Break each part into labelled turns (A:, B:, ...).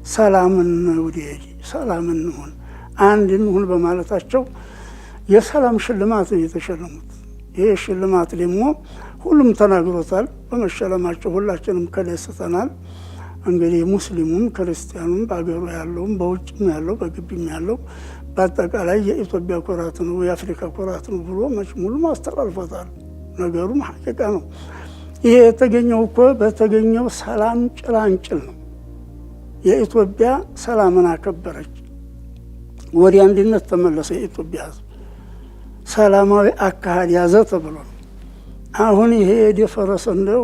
A: ሰላምን ውደድ፣ ሰላም እንሁን፣ አንድ እንሁን በማለታቸው የሰላም ሽልማት የተሸለሙት። ይሄ ሽልማት ደግሞ ሁሉም ተናግሮታል። በመሸለማቸው ሁላችንም ተደስተናል። እንግዲህ ሙስሊሙም ክርስቲያኑም በአገሩ ያለውም በውጭም ያለው በግቢም ያለው በአጠቃላይ የኢትዮጵያ ኩራት ነው የአፍሪካ ኩራት ነው ብሎ ሙሉ አስተላልፎታል። ነገሩም ሐቂቃ ነው። ይሄ የተገኘው እኮ በተገኘው ሰላም ጭላንጭል ነው። የኢትዮጵያ ሰላምን አከበረች፣ ወደ አንድነት ተመለሰ። የኢትዮጵያ ሕዝብ ሰላማዊ አካሄድ ያዘ ተብሎ ነው። አሁን ይሄ የደፈረሰ እንደው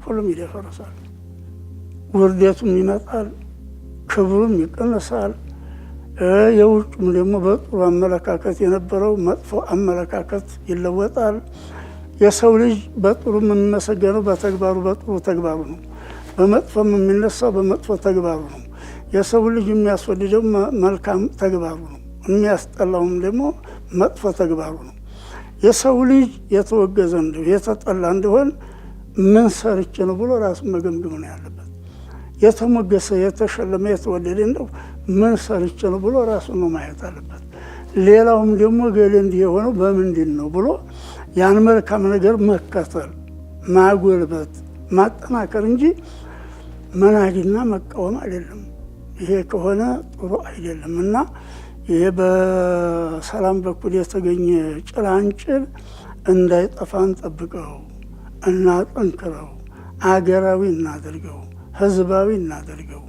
A: ሁሉም ይደፈረሳል። ውርደቱም ይመጣል፣ ክብሩም ይቀነሳል። የውጭም ደግሞ በጥሩ አመለካከት የነበረው መጥፎ አመለካከት ይለወጣል። የሰው ልጅ በጥሩ የሚመሰገነው በተግባሩ በጥሩ ተግባሩ ነው። በመጥፎም የሚነሳው በመጥፎ ተግባሩ ነው። የሰው ልጅ የሚያስወድደው መልካም ተግባሩ ነው። የሚያስጠላውም ደግሞ መጥፎ ተግባሩ ነው። የሰው ልጅ የተወገዘ እንደው የተጠላ እንደሆን ምን ሰርቼ ነው ብሎ ራሱን መገምገም ነው ያለበት። የተሞገሰ የተሸለመ የተወደደ እንደው ምን ሰርቼ ነው ብሎ ራሱን ነው ማየት አለበት። ሌላውም ደግሞ ገሌ እንዲህ የሆነው በምንድን ነው ብሎ ያን መልካም ነገር መከተል፣ ማጎልበት፣ ማጠናከር እንጂ መናድና መቃወም አይደለም። ይሄ ከሆነ ጥሩ አይደለም እና ይሄ በሰላም በኩል የተገኘ ጭላንጭል እንዳይጠፋ እንጠብቀው፣ እናጠንክረው፣ አገራዊ እናደርገው፣ ህዝባዊ እናደርገው።